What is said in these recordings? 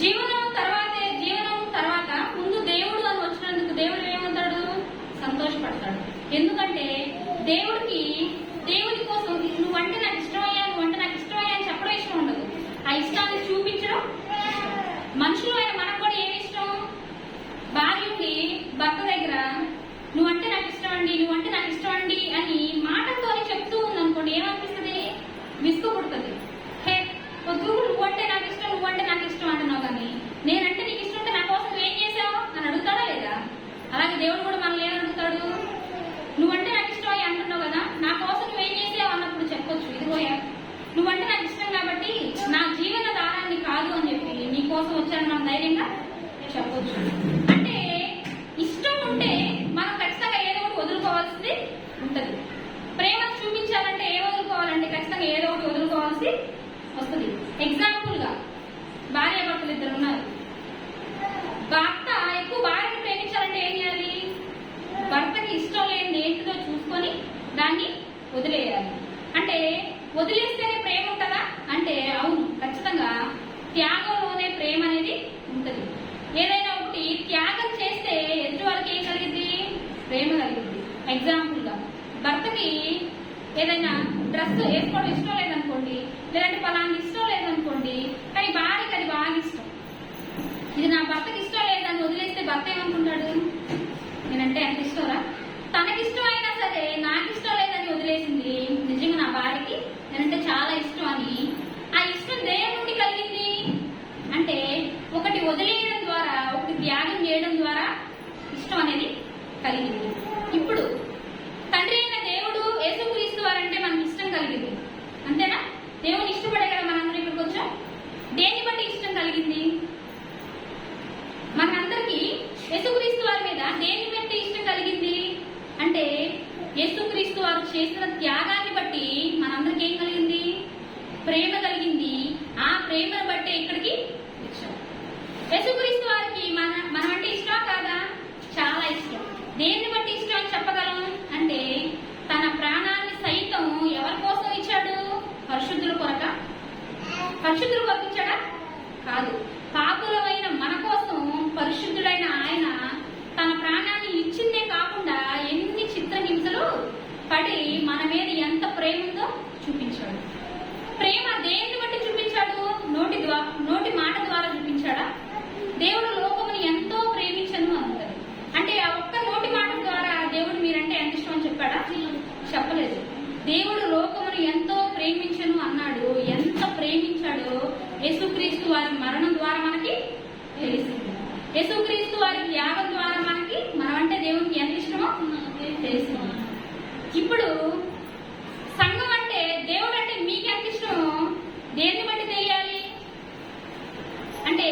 జీవనం తర్వాత ముందు దేవుడు అని వచ్చినందుకు దేవుడు ఏమంటాడు? సంతోషపడతాడు. ఎందుకంటే దేవుడి కోసం నువ్వంటే నాకు ఇష్టమయ్యా అని చెప్పడం ఇష్టం ఉండదు. ఆ ఇష్టాన్ని చూపించడం. మనుషులు అయిన మనకు కూడా ఏమి ఇష్టం? భార్యకి భర్త దగ్గర నువ్వంటే నాకు ఇష్టం అండి అని మాటలతోనే చెప్తూ ఉందనుకోండి, ఏమనిపిస్తుంది? విసుగు పుడుతుంది. హే పొద్దు నువ్వంటే నాకు ఇష్టం అంటున్నావు, కానీ నేనంటే నీకు ఇష్టం ఉంటే నా కోసం ఏం చేసావు అని అడుగుతాడా లేదా? అలాగే దేవుడు కూడా మనల్ని ఏమడుగుతాడు? నువ్వంటే నాకు ఇష్టం అంటున్నావు కదా, నా కోసం నువ్వేం చేసావు అన్నప్పుడు చెప్పొచ్చు, ఇదిగోయా నువ్వంటే నాకు ఇష్టం కాబట్టి నా జీవన దారాన్ని కాదు అని చెప్పి నీ కోసం వచ్చాను మనం ధైర్యంగా చెప్పొచ్చు. అంటే ఇష్టం ఉంటే మనం ఖచ్చితంగా ఏదో ఒకటి వదులుకోవాల్సింది ఉంటుంది. ప్రేమను చూపించాలంటే ఏం వదులుకోవాలంటే ఖచ్చితంగా ఏదో ఒకటి వదులుకోవాల్సి వస్తుంది. ఎగ్జాంపుల్ గా భార్య భర్తలు ఇద్దరు ఉన్నారు. భర్త ఎక్కువ భార్యను ప్రేమించాలంటే ఏం చేయాలి? భర్తకి ఇష్టం లేనిది ఏంటిదో చూసుకొని దాన్ని వదిలేయాలి. అంటే వదిలేస్తేనే ప్రేమ ఉంటుందా అంటే అవును, ఖచ్చితంగా త్యాగంలోనే ప్రేమ అనేది ఉంటుంది. ఏదైనా ఒకటి త్యాగం చేస్తే ఎదుటి వాళ్ళకి ఏం కలిగింది? ప్రేమ కలిగింది. ఎగ్జాంపుల్ గా భర్తకి ఏదైనా డ్రెస్ వేసుకోవడం ఇష్టం లేదనుకోండి, లేదంటే పలానా ఇష్టం లేదనుకోండి, కానీ భార్యకి అది బాగా ఇష్టం. ఇది నా భర్తకి ఇష్టం లేదని వదిలేస్తే భర్త ఏమనుకుంటాడు? నేనంటే ఎంత ఇష్టంరా, తనకిష్టం అయినా సరే నాకు ఇష్టం లేదని వదిలేసింది, నిజంగా నా భార్యకి నేనంటే చాలా ఇష్టం అని. ఆ ఇష్టం దేని నుండి కలిగింది అంటే ఒకటి వదిలేయడం ద్వారా, ఒకటి త్యాగం చేయడం ద్వారా ఇష్టం అనేది కలిగింది. ఇప్పుడు తండ్రి అయిన దేవుడు యేసుక్రీస్తు వారంటే మనకి ఇష్టం కలిగింది, అంతేనా? దేవుని ఇష్టపడే కదా మనందరం ఇక్కడికి వచ్చాం. దేన్ని బట్టి ఇష్టం కలిగింది? మనందరికీ యేసుక్రీస్తు వారి మీద దేన్ని బట్టి ఇష్టం కలిగింది అంటే యేసుక్రీస్తు వారు చేసిన త్యాగాన్ని బట్టి మనందరికి ఏం కలిగింది? ప్రేమ కలిగింది. ఆ ప్రేమను బట్టి ఇక్కడికి వచ్చాం. యేసుక్రీస్తు వారికి మనం అంటే ఇష్టం కాదా? చాలా ఇష్టం. దేన్ని బట్టి ఇష్టం అని చెప్పగలం అంటే తన ప్రాణాన్ని సైతం ఎవరి కోసం ఇచ్చాడు? పరిశుద్ధుల కొరక. పరిశుద్ధుల కొరకు ఇచ్చాడా? కాదు. పాపులమైన మన కోసం పరిశుద్ధుడైన ఆయన తన ప్రాణాన్ని ఇచ్చిందే కాకుండా ఎన్ని చిత్రహింసలు పడి మన మీద ఎంత ప్రేమ ఉందో చూపించాడు. ప్రేమ దేన్ని బట్టి చూపించాడు? నోటి మాట ద్వారా చూపించాడా? దేవుడు లోకముని ఎంతో ప్రేమించను అంటారు. అంటే ఆ ఒక్క నోటి మాట ద్వారా దేవుడు మీరంటే ఎంత ఇష్టం అని చెప్పాడా? చెప్పలేదు. దేవుడు లోకమును ఎంతో ప్రేమించను అన్నాడు. ఎంత ప్రేమించాడో యేసుక్రీస్తు వారి మరణం ద్వారా మనకి తెలిసింది. యేసుక్రీస్తు వారి త్యాగం ద్వారా మనమంటే దేవునికి ఎంత ఇష్టమో తెలిసింది. ఇప్పుడు సంఘం అంటే దేవుడు అంటే మీకు ఎంత ఇష్టమో దేన్ని బట్టి తెలియాలి అంటే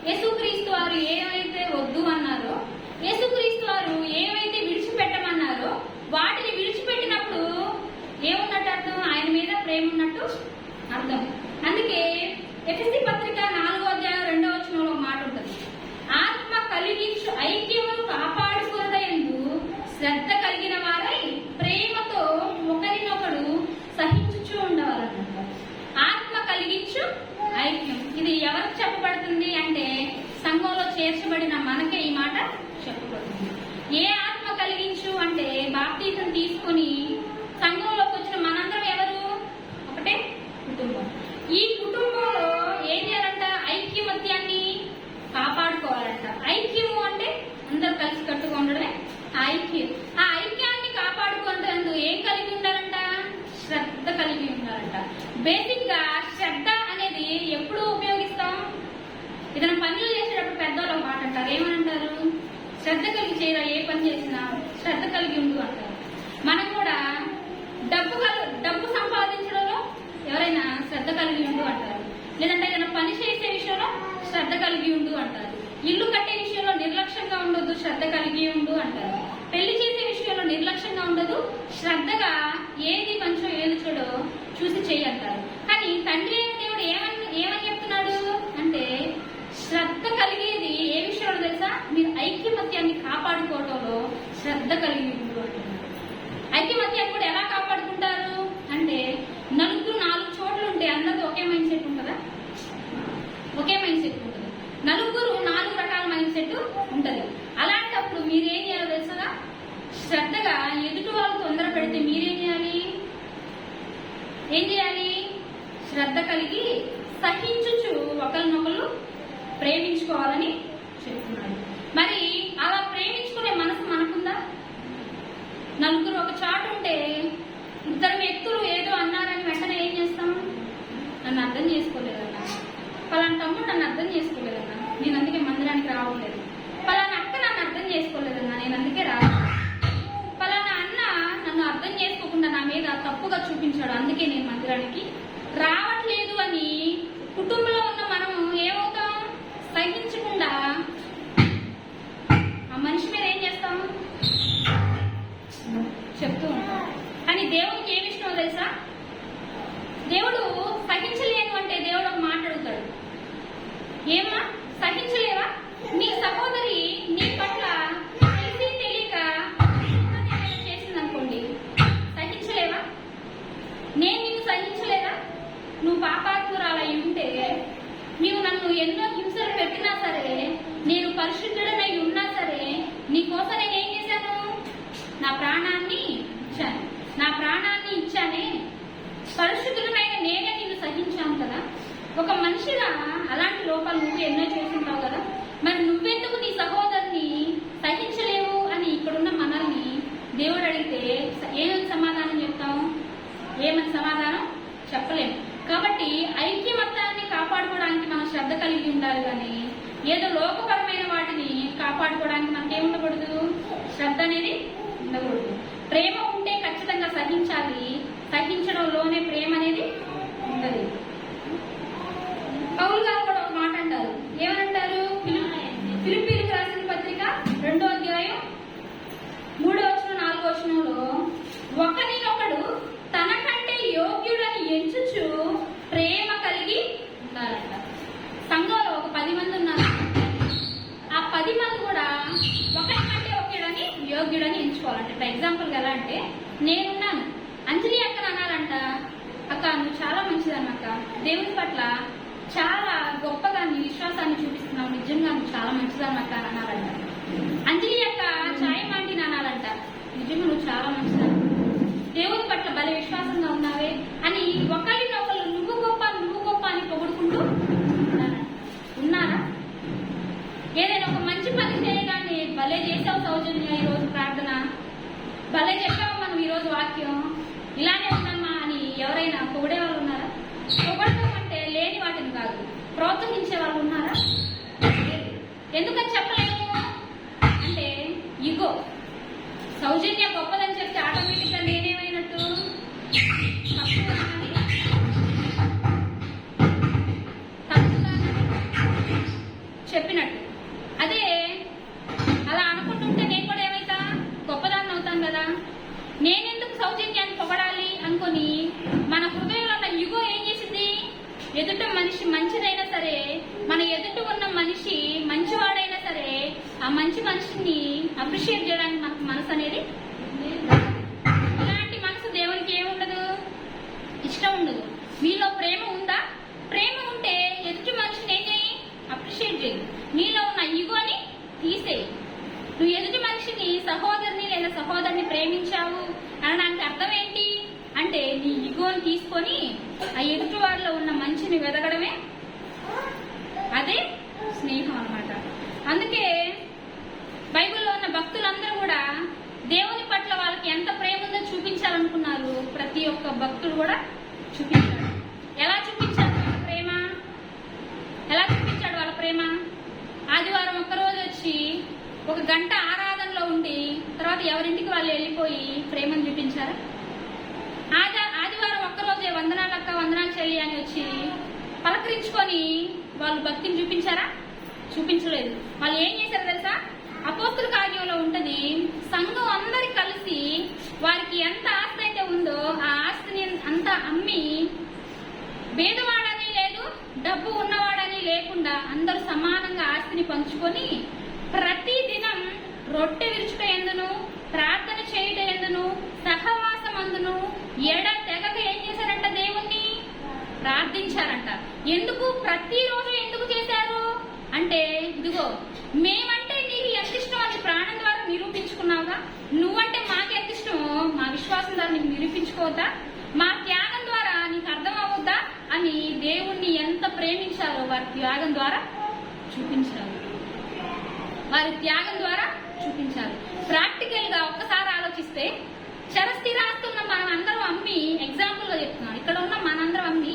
యేసుక్రీస్తు వారు ఏమైతే వద్దు అన్నారో, యేసుక్రీస్తు వారు ఏమైతే విడిచిపెట్టమన్నారో వాటిని విడిచిపెట్టినప్పుడు ఏమున్నట్టు అర్థం? ఆయన మీద ప్రేమ ఉన్నట్టు అర్థం. అందుకే ఎఫెసీ పత్రిక 4వ అధ్యాయం 2వ వచనంలో ఒక మాట ఉంటుంది. ఆత్మ కలిగించు ఐక్యమును కాపాడుకొనుటయందు శ్రద్ధ కలిగిన వారై ప్రేమతో ఒకరినొకడు సహించుచూ ఉండవాలన్నమాట. ఆత్మ కలిగించు ఐక్యం ఇది ఎవరికి చెప్పబడుతుంది అంటే సంఘంలో చేర్చబడిన మనకే ఈ మాట చెప్పబడుతుంది. ఏ ఆత్మ కలిగించు అంటే బాప్తీసం తీసుకొని సంఘంలోకి వచ్చిన మనందరం ఎవరు? ఒకటే కుటుంబం. ఈ కుటుంబంలో ఏం చేయాలంట? ఐక్యమత్యాన్ని కాపాడుకోవాలంట. ఐక్యము అంటే అందరూ కలిసి కట్టుగా ఉండడమే ఐక్యం. ఆ ఐక్యాన్ని కాపాడుకుంటూ ఏం కలిగి ఉండాలంట? శ్రద్ధ కలిగి ఉండాలంట. బేసిక్ గా శ్రద్ధ అనేది ఎప్పుడు ఉపయోగిస్తాం? ఏదైనా పనులు చేసేటప్పుడు పెద్దవాళ్ళు మాట అంటారు. ఏమనంటారు? శ్రద్ధ కలిగి చేయరా, ఏ పని చేసినా శ్రద్ధ కలిగి ఉండు అంటారు. మనం కూడా డబ్బు సంపాదించడంలో ఎవరైనా శ్రద్ధ కలిగి ఉండు అంటారు. లేదంటే ఏదైనా పని చేసే విషయంలో శ్రద్ధ కలిగి ఉండు అంటారు. ఇల్లు కట్టే విషయంలో నిర్లక్ష్యంగా ఉండొద్దు, శ్రద్ధ కలిగి ఉండు అంటారు. పెళ్లి చేసే విషయంలో నిర్లక్ష్యంగా ఉండదు, శ్రద్ధగా ఏది మంచో ఏది చెడో చూసి చేయంటారు. కానీ తండ్రి అయిన దేవుడు ఏమని చెప్తున్నాడు అంటే శ్రద్ధ కలిగేది ఏ విషయంలో తెలుసా? మీరు ఐక్యమత్యాన్ని కాపాడుకోవటంలో శ్రద్ధ కలిగి ఉండు అంటున్నారు. ఐక్యమత్యాన్ని కూడా ఎలా కాపాడుకుంటారు అంటే నలుగురు 4 చోట్ల ఉంటే అందరితో ఒకే మైండ్ సెట్ ఉంటుందా? ఒకే మైండ్ సెట్ ఉంటుంది. ఉంటది. అలాంటప్పుడు మీరేం చేయాలో తెలుసా? శ్రద్ధగా ఎదుటి వాళ్ళు తొందర పెడితే మీరేం చేయాలి? ఏం చేయాలి? శ్రద్ధ కలిగి సహించుచు ఒకరినొకరు ప్రేమించుకోవాలని చెప్తున్నాడు. మరి అలా ప్రేమించుకునే మనసు మనకుందా? నలుగురు ఒక చాటు ఉంటే ఇద్దరు వ్యక్తులు ఏదో అన్నారని వెంటనే ఏం చేస్తాం? నన్ను అర్థం చేసుకోలేదన్నా, పలానా తమ్ముడు నన్ను అర్థం చేసుకోలేదన్నా, నేను అందుకే మందిరానికి రావట్లేదు. పలానా అక్క నన్ను అర్థం చేసుకోలేదన్నా, నేను అందుకే రావట్లేదు. పలానా అన్న నన్ను అర్థం చేసుకోకుండా నా మీద తప్పుగా చూపించాడు, అందుకే నేను మందిరానికి రావట్లేదు అని కుటుంబంలో ఉన్న మనం ఏమవుతాం? సహించకుండా ఆ మనిషి మీద ఏం చేస్తాం? చెప్తూ ఉంటాం. కానీ దేవుడికి ఏమి ఇష్టమో తెలుసా? దేవుడు సహించలేను అంటే దేవుడు ఒక మాట అడుగుతాడు. ఏమా సహించలేవా? నీ సహోదరి నీ పట్ల తెలిసి తెలియక చేసిందనుకోండి, సహించలేవా? నేను నిన్ను సహించలేదా? నువ్వు పాపాత్మురాలై ఉంటే, నీవు నన్ను ఎన్నో హింసలు పెట్టినా సరే, నేను పరిశుద్ధుడనై ఉన్నా సరే, నీ కోసం నేను ఏం చేశాను? నా ప్రాణాన్ని ఇచ్చాను. నా ప్రాణాన్ని ఇచ్చానే, పరిశుద్ధుడనైన నేనే నిన్ను సహించాను కదా. ఒక మనిషిగా అలాంటి లోపాలు నువ్వు ఎన్నో చేసింటావు కదా. మరి నువ్వెందుకు నీ సహోదరుని సహించలేవు అని ఇక్కడున్న మనల్ని దేవుడు అడిగితే ఏమని సమాధానం చెప్తాం? ఏమని సమాధానం చెప్పలేము. కాబట్టి ఐక్యమత్యాన్ని కాపాడుకోవడానికి మనం శ్రద్ధ కలిగి ఉండాలి, కానీ ఏదో లోకపరమైన వాటిని కాపాడుకోవడానికి మనకేం ఉండకూడదు? శ్రద్ధ అనేది ఉండకూడదు. ప్రేమ ఉంటే ఖచ్చితంగా సహించాలి, సహించడంలోనే ప్రేమ అనేది ఉండదు. పౌలు గారు కూడా ఒక మాట అంటారు. ఏమనంటారు? ఫిలిప్పీయులకు రాసిన పత్రిక 2వ అధ్యాయం 3వ వచనం 4వ వచనంలో, ఒకరినొకడు తనకంటే యోగ్యుడని ఎంచుచు ప్రేమ కలిగి ఉండాలంట. సంఘంలో ఒక 10 మంది ఉన్నారు. ఆ 10 మంది కూడా ఒకరికంటే ఒకడని యోగ్యుడని ఎంచుకోవాలంట. ఎగ్జాంపుల్ ఎలా అంటే, నేనున్నాను, అంజలి అక్కను అనాలంట, అక్క నువ్వు చాలా మంచిదన్నక్క, దేవుని పట్ల చాలా గొప్పగా నీ విశ్వాసాన్ని చూపిస్తున్నావు, నిజంగా నువ్వు చాలా మంచిదన్నక్క అని అనాలంట. అంజలి అక్క ఛాయ్ మాంటిని అనాలంట, నిజంగా నువ్వు చాలా మంచిదన్న, దేవుని పట్ల భలే విశ్వాసంగా ఉన్నావే అని ఒకరినొకరు నువ్వు గొప్ప అని పొగుడుకుంటూ ఉన్నారా? ఏదైనా ఒక మంచి పని చేయగానే భలే చేసావు సౌజన్య, ఈరోజు ప్రార్థన భలే చెప్పావు, మనం ఈరోజు వాక్యం ఇలానే ఉన్నామా అని ఎవరైనా పొగిడే వాళ్ళు ఉన్నారా? పొగడటం అంటే లేని వాటిని కాదు, ప్రోత్సహించే వాళ్ళు ఉన్నారా? ఎందుకని చెప్పలేము అంటే ఇగో. సౌజన్య గొప్పదని చెప్తే ఆటోమేటిక్ గా నేనేమైనట్టు? చెప్పినట్టు. అదే అలా అనుకుంటుంటే నేను కూడా ఏమైతా? గొప్పదాన్ని అవుతాను కదా. నేనెందుకు సౌజన్యాన్ని పొగడాలి అనుకొని మన హృదయంలో ఉన్న యుగో ఏం చేసింది? ఎదుట మనిషి మంచిదైనా సరే, మన ఎదుట ఉన్న మనిషి మంచివాడైనా సరే, ఆ మంచి మనిషిని అప్రిషియేట్ చేయడానికి మనకు మనసు అనేది, ఇలాంటి మనసు దేవునికి ఏముండదు? ఇష్టం ఉండదు. మీలో ప్రేమ ఉందా? ప్రేమ ఉంటే ఎదుటి మనిషిని ఏం చేయి? అప్రిషియేట్ చేయి. నీలో ఉన్న ఈగోని తీసేయి. నువ్వు ఎదుటి మనిషిని, సహోదరుని లేదా సహోదరుని ప్రేమించావు అనడానికి అర్థం ఏంటి అంటే, నీ ఈగోని తీసుకొని ఆ ఎదుటి వారిలో ఉన్న మంచిని వెదగడమే, అదే స్నేహం అన్నమాట. అందుకే బైబిల్లో ఉన్న భక్తులందరూ కూడా దేవుని పట్ల వాళ్ళకి ఎంత ప్రేమ ఉందో చూపించాలనుకున్నారు. ప్రతి ఒక్క భక్తుడు కూడా చూపించాడు. ఎలా చూపించాడు వాళ్ళ ప్రేమ? ఎలా చూపించాడు వాళ్ళ ప్రేమ? ఆదివారం ఒక్కరోజు వచ్చి 1 గంట ఆరాధనలో ఉండి తర్వాత ఎవరింటికి వాళ్ళు వెళ్ళిపోయి ప్రేమను చూపించారా? ఆదివారం ఒక్కరోజే వందనాలక్క, వందనాలు చెల్లి అని వచ్చి పలకరించుకొని వాళ్ళు భక్తిని చూపించారా? చూపించలేదు. వాళ్ళు ఏం చేశారు తెలుసా? అపోస్తుల కార్యంలో ఉంటది, సంఘం అందరి కలిసి వారికి ఎంత ఆస్తి అయితే ఉందో ఆ ఆస్తిని అంతా అమ్మి, పేదవాడని లేదు, డబ్బు ఉన్నవాడని లేకుండా అందరూ సమానంగా ఆస్తిని పంచుకొని ప్రతి దినం రొట్టె విరుచుట ఎందును, ప్రార్థన చేయుట ఎందును, సహవాసం అందును తెగక ఏం చేశారంట? దేవుణ్ణి ప్రార్థించారంట. ఎందుకు? ప్రతిరోజు ఎందుకు చేశారు అంటే, ఇదిగో మేమంటే ప్రాణం ద్వారా నిరూపించుకున్నావుగా. నువ్వంటే మాకెంత ఇష్టమో మా విశ్వాసం ద్వారా నీకు నిరూపించుకోవద్దా? మా త్యాగం ద్వారా నీకు అర్థం అవ్వద్దా అని దేవుణ్ణి ఎంత ప్రేమించారో వారి త్యాగం ద్వారా చూపించారు. వారి త్యాగం ద్వారా చూపించారు. ప్రాక్టికల్ గా ఒక్కసారి ఆలోచిస్తే చరస్థిర ఆస్తున్న మనం అందరం అమ్మి, ఎగ్జాంపుల్ గా చెప్తున్నాను, ఇక్కడ ఉన్న మనందరం అమ్మి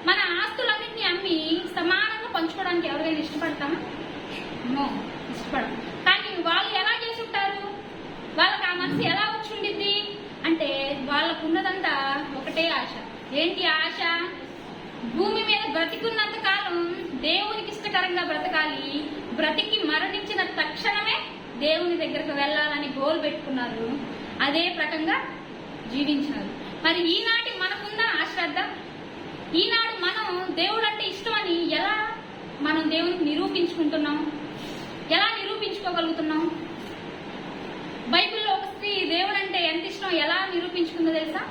మన ఆస్తులన్నింటినీ అమ్మి సమానంగా పంచుకోవడానికి ఎవరికైనా ఇష్టపడతామా? ఇష్టపడము. కానీ వాళ్ళు ఎలా చేసి ఉంటారు? వాళ్ళకి ఆ మనసు ఎలా వచ్చి ఉండిద్ది అంటే వాళ్ళకు ఉన్నదంతా ఒకటే ఆశ. ఏంటి ఆశ? భూమి మీద బ్రతికున్నంత కాలం దేవునికి ఇష్టకరంగా బ్రతకాలి, బ్రతికి మరణించిన తక్షణమే దేవుని దగ్గరకు వెళ్ళాలని గోల్ పెట్టుకున్నారు. అదే ప్రకంగా జీవించారు. మరి ఈనాటి మనకున్న ఆ శ్రద్ధ, ఈనాడు మనం దేవుడు అంటే ఇష్టం అని ఎలా మనం దేవునికి నిరూపించుకుంటున్నాం? ఎలా నిరూపించుకోగలుగుతున్నాం? బైబిల్లో ఒక స్త్రీ దేవుడు అంటే ఎంత ఇష్టం ఎలా నిరూపించుకుందో తెలుసా?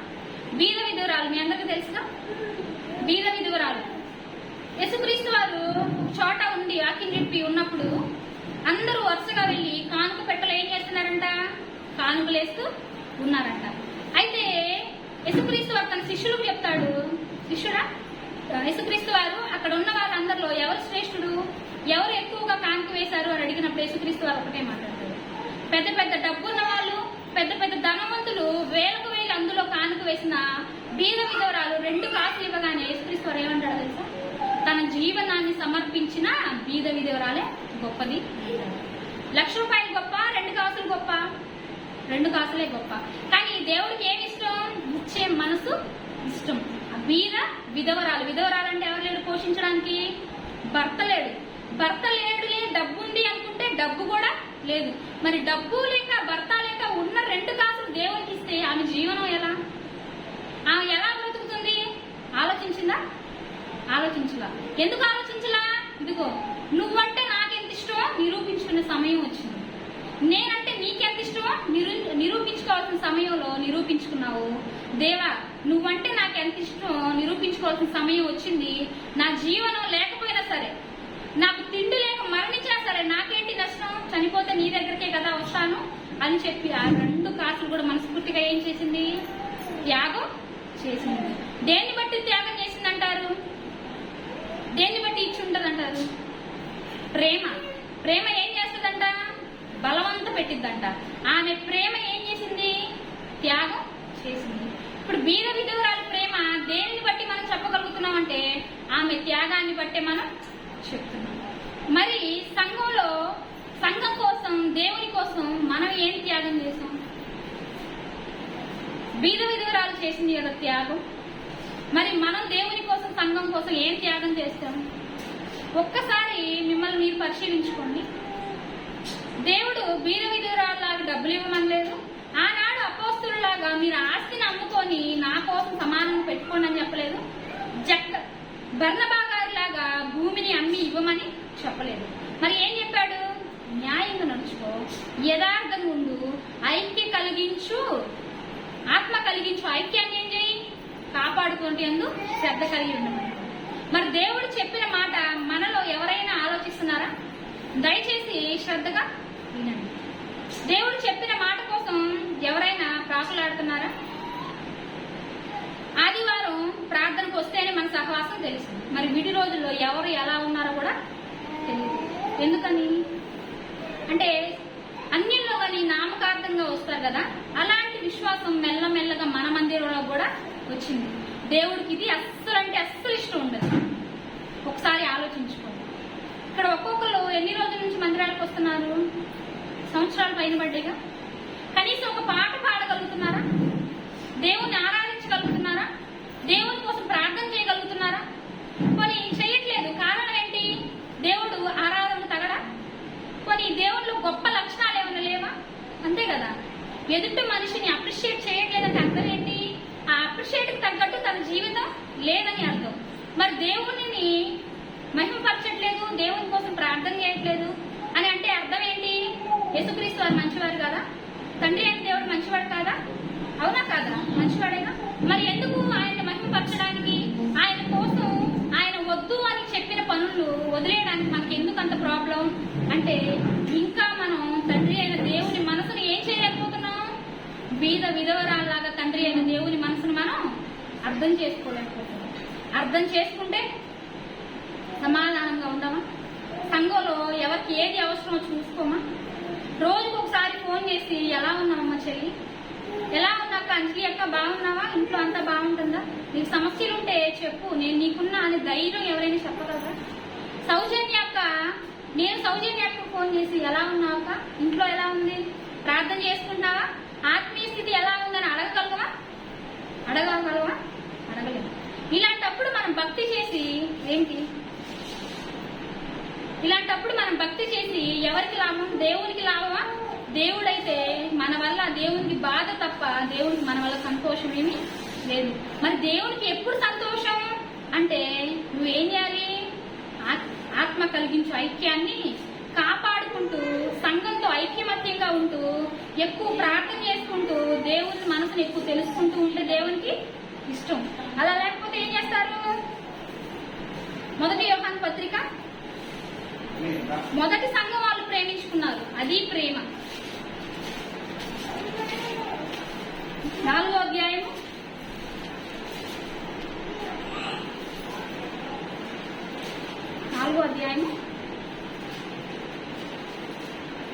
బీద విధురాలు. మీ అందరికీ తెలుసుగా బీద విధురాలు. యేసుక్రీస్తు వారు చోట ఉండి వాకింగ్ చెప్పి ఉన్నప్పుడు అందరూ వరుసగా వెళ్లి కానుక పెట్టలు ఏం చేస్తున్నారంట? కానుకలేస్తూ ఉన్నారంట. అయితే యేసుక్రీస్తు వారు తన శిష్యులకు చెప్తాడు, శిష్యుడా, యేసుక్రీస్తు వారు అక్కడ ఉన్న వాళ్ళందరిలో ఎవరు శ్రేష్ఠుడు, ఎవరు ఎక్కువగా కానుక వేశారు అని అడిగినప్పుడు యేసుక్రీస్తు వారు ఒకటే మాట్లాడతారు, పెద్ద పెద్ద డబ్బున్న వాళ్ళు, పెద్ద పెద్ద ధనవంతులు వేలకు వేలు అందులో కానుక వేసిన బీద విధవరాలు 2 కాసులు ఇవ్వగానే యేసుక్రీస్తు వారు ఏమంటాడో తెలుసా? తన జీవనాన్ని సమర్పించిన బీద విధవరాలే గొప్పది. 1,00,000 రూపాయలు గొప్ప, 2 కాసులు గొప్ప? 2 కాసులే గొప్ప. కానీ దేవుడికి ఏమి ఇష్టం? ఇచ్చే మనసు ఇష్టం. బీద విధవరాలు. విధవరాలు అంటే ఎవరు లేడు పోషించడానికి? భర్త లేడు. భర్త లేడులే, డబ్బు ఉంది అనుకుంటే డబ్బు కూడా లేదు. మరి డబ్బు లేక భర్త లేక ఉన్న 2 కాసులు దేవునికి ఇస్తే ఆమె జీవనం ఎలా? ఆమె ఎలా బ్రతుకుతుంది? ఆలోచించిందా? ఆలోచించలా. ఎందుకు ఆలోచించలా? ఇదిగో నువ్వంటే నాకెంత ఇష్టమో నిరూపించుకునే సమయం వచ్చింది. నేనంటే నీకెంత ఇష్టమో నిరూపించుకోవాల్సిన సమయంలో నిరూపించుకున్నావు. దేవా, నువ్వంటే నాకెంత ఇష్టమో నిరూపించుకోవాల్సిన సమయం వచ్చింది. నా జీవనం లేకపోయినా సరే, నాకు తిండి లేక మరణించినా సరే నాకేంటి నష్టం? చనిపోతే నీ దగ్గరికే కదా వస్తాను అని చెప్పి ఆ 2 కాసులు కూడా మనస్ఫూర్తిగా ఏం చేసింది? త్యాగం చేసింది. దేన్ని బట్టి త్యాగం చేసిందంటారు? దేన్ని బట్టి ఇచ్చి ఉంటదంటారు? ప్రేమ. ప్రేమ ఏం చేస్తుందంట? బలవంత పెట్టిద్దంట. ఆమె ప్రేమ ఏం చేసింది? త్యాగం చేసింది. ఇప్పుడు బీద విధవరాలి ప్రేమ దేన్ని బట్టి మనం చెప్పగలుగుతున్నాం అంటే ఆమె త్యాగాన్ని బట్టే మనం చెప్తున్నాం. మరి సంఘం కోసం, దేవుని కోసం మనం ఏం త్యాగం చేసాం? బీద విధవరాలు చేసింది కదా త్యాగం. మరి మనం దేవుని కోసం, సంఘం కోసం ఏం త్యాగం చేస్తాం? ఒక్కసారి మిమ్మల్ని మీరు పరిశీలించుకోండి. దేవుడు బీద విధవరాల్లాగా డబ్బులు ఇవ్వమనలేదు. ఆనాడు అపోస్తులలాగా మీరు ఆస్తిని అమ్ముకొని నా కోసం సమానంగా పెట్టుకోండి అని చెప్పలేదు. బర్నబా గారిలాగా భూమిని అమ్మి ఇవ్వమని చెప్పలేదు. మరి ఏం చెప్పాడు? న్యాయంగా నడుచుకో, యథార్థంగా ఉండు, ఐక్య కలిగించు, ఆత్మ కలిగించు, ఐక్యాన్ని ఏం చేయి? కాపాడుకోండి అందు శ్రద్ధ కలిగి ఉండమని. మరి దేవుడు చెప్పిన మాట మనలో ఎవరైనా ఆలోచిస్తున్నారా? దయచేసి శ్రద్ధగా వినండి. దేవుడు చెప్పిన మాట కోసం ఎవరైనా ప్రాకులాడుతున్నారా? ఆదివారం ప్రార్థనకు వస్తేనే మన సహవాసం తెలుస్తుంది. మరి విడి రోజుల్లో ఎవరు ఎలా ఉన్నారో కూడా తెలియదు. ఎందుకని అంటే అన్యుల్లో కానీ నామకార్థంగా వస్తారు కదా, అలాంటి విశ్వాసం మెల్లమెల్లగా మన మందిరంలో కూడా వచ్చింది. దేవుడికి ఇది అస్సలు ఇష్టం ఉండదు. ఒకసారి ఆలోచించుకోండి. ఇక్కడ ఒక్కొక్కరు ఎన్ని రోజుల నుంచి మందిరాలకు వస్తున్నారు? సంవత్సరాలు పైన పడ్డాయిగా. కనీసం ఒక పాట పాడగలుగుతున్నారా? దేవుని ఆరాధించగలుగుతున్నారా? దేవుని కోసం ప్రార్థన చేయగలుగుతున్నారా? కొన్ని చేయట్లేదు. కారణం ఏంటి? దేవుడు ఆరాధన తగడా? కొన్ని దేవుళ్ళు గొప్ప లక్షణాలు ఏమైనా లేవా? అంతే కదా. ఎదుటి మనిషిని అప్రిషియేట్ చేయట్లేదంటే అర్థం ఏంటి? ఆ అప్రిషియేట్ కి తగ్గట్టు తన జీవితం లేదని అర్థం. మరి దేవుడిని మహిమపరచట్లేదు, దేవుని కోసం ప్రార్థన చేయట్లేదు అని అంటే అర్థం ఏంటి? యేసుక్రీస్తు వారు మంచివారు కదా, తండ్రి అయిన దేవుడు మంచివాడు కాదా? అవునా కాదా? మంచివాడేనా? మరి ఎందుకు ఆయన మహిమపరచడానికి, ఆయన కోసం ఆయన వద్దు అని చెప్పిన పనులు వదిలేయడానికి మనకి ఎందుకు అంత ప్రాబ్లం అంటే ఇంకా మనం తండ్రి అయిన బీద విధవరాల్లాగా తండ్రి అయిన దేవుని మనసును మనం అర్థం చేసుకోలేకపోతున్నాం. అర్థం చేసుకుంటే సమాధానంగా ఉందామా? సంఘంలో ఎవరికి ఏది అవసరమో చూసుకోమా? రోజుకు ఒకసారి ఫోన్ చేసి ఎలా ఉన్నావమ్మా చెల్లి, ఎలా ఉన్నాక అంజలి అక్క బాగున్నావా, ఇంట్లో అంతా బాగుంటుందా, నీకు సమస్యలు ఉంటే చెప్పు నేను నీకున్నా అని ధైర్యం ఎవరైనా చెప్పగలరా? సౌజన్య అక్క, నేను సౌజన్య అక్క ఫోన్ చేసి ఎలా ఉన్నావక్క, ఇంట్లో ఎలా ఉంది, ప్రార్థన చేసుకుంటావా, ఆత్మీయ స్థితి ఎలా ఉందని అడగగలవా? అడగలేము. ఇలాంటప్పుడు మనం భక్తి చేసి ఏంటి? ఇలాంటప్పుడు మనం భక్తి చేసి ఎవరికి లాభం? దేవునికి లాభమా? దేవుడైతే మన వల్ల దేవునికి బాధ తప్ప దేవునికి మన వల్ల సంతోషం ఏమీ లేదు. మరి దేవునికి ఎప్పుడు సంతోషం అంటే నువ్వేం చేయాలి? ఆత్మ కలిగించు ఐక్యాన్ని కాపాడుకుంటూ సంఘంతో ఐక్యమత్యంగా ఉంటూ ఎక్కువ ప్రార్థన చేసుకుంటూ దేవుని మనసుని ఎక్కువ తెలుసుకుంటూ ఉంటే దేవునికి ఇష్టం. అలా లేకపోతే ఏం చేస్తారు? మొదటి యోహాను పత్రిక, మొదటి సంఘం వాళ్ళు ప్రేమించుకున్నారు, అది ప్రేమ. 4వ అధ్యాయము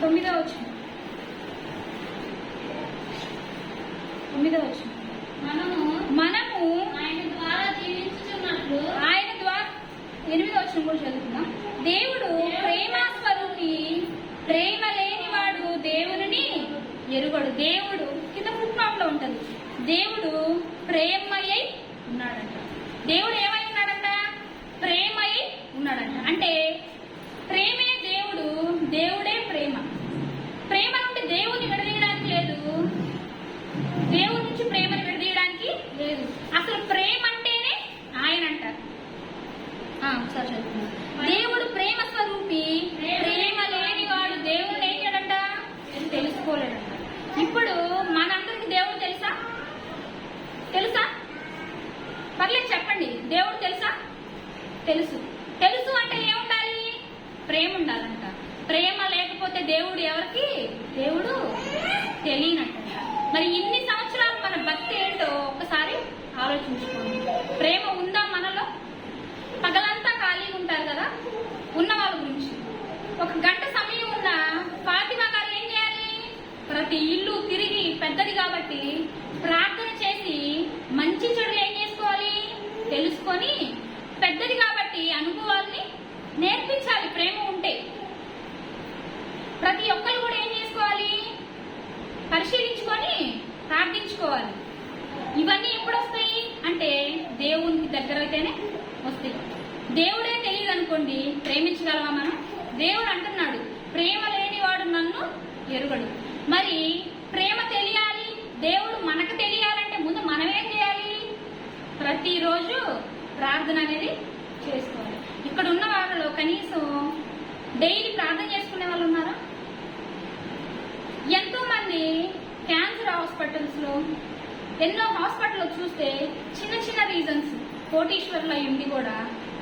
9వ వచనం. మనము ఆయన ద్వారా జీవించుచున్నట్లు, ఆయన ద్వారా 8వ వచనం కూడా చదువుకుందాం. దేవుడు ప్రేమాస్వరూపి, ప్రేమ లేనివాడు దేవుని ఎరుగడు. దేవుడు కింద ఫుట్‌నోట్ లో ఉంటది, దేవుడు ప్రేమయ్యి ఉన్నాడంట. దేవుడు ఏమై ఉన్నాడంట? ప్రేమయ్యి ఉన్నాడంట. అంటే ప్రేమే దేవుడు, దేవుడే ప్రేమ. ప్రేమ నుండి దేవుని విడదీయడానికి లేదు, దేవుడి నుంచి ప్రేమను విడదీయడానికి లేదు. అసలు ప్రేమ అంటేనే ఆయన అంటారు. ఒకసారి చదువుతున్నాం. దేవుడు ప్రేమ స్వరూపి, ప్రేమ లేనివాడు దేవుని ఏం చేయడంట? తెలుసుకోలేడంట. ఇప్పుడు మనందరికి దేవుడు తెలుసా? పర్లేదు చెప్పండి, దేవుడు తెలుసా? తెలుసు అంటే ఏముండాలి? ప్రేమ ఉండాలంట. ప్రేమ లేకపోతే దేవుడు ఎవరికి? దేవుడు తెలియనట్ట. మరి ఇన్ని సంవత్సరాలు మన భక్తి ఏంటో ఒక్కసారి ఆలోచించుకోండి. ప్రేమ ఉందా మనలో? పగలంతా ఖాళీగా ఉంటారు కదా ఉన్న వాళ్ళ గురించి. 1 గంట సమయం ఉన్న ఫాతిమా గారు ఏం చేయాలి? ప్రతి ఇల్లు తిరిగి, పెద్దది కాబట్టి ప్రార్థన చేసి మంచి చెడులు ఏం చేసుకోవాలి? తెలుసుకొని, పెద్దది కాబట్టి అనుభవాల్ని నేర్పించాలి. ప్రేమ ఉంటే ప్రతి ఒక్కరు కూడా ఏం చేసుకోవాలి? పరిశీలించుకొని ప్రార్థించుకోవాలి. ఇవన్నీ ఎప్పుడు వస్తాయి అంటే దేవునికి దగ్గర అయితేనే వస్తాయి. దేవుడే తెలియదు అనుకోండి, ప్రేమించగలవా మనం? దేవుడు అంటున్నాడు ప్రేమ లేనివాడు నన్ను ఎరుగడు. మరి ప్రేమ తెలియాలి, దేవుడు మనకు తెలియాలంటే ముందు మనం ఏం చేయాలి? ప్రతిరోజు ప్రార్థన అనేది చేసుకోవాలి. ఇక్కడ ఉన్న వాళ్ళలో కనీసం డైలీ ప్రార్థన చేసుకునే వాళ్ళు ఉన్నారా? ఎంతో మంది క్యాన్సర్ హాస్పిటల్స్ లో, ఎన్నో హాస్పిటల్లో చూస్తే చిన్న రీజన్స్, కోటీశ్వర్లో ఉండి కూడా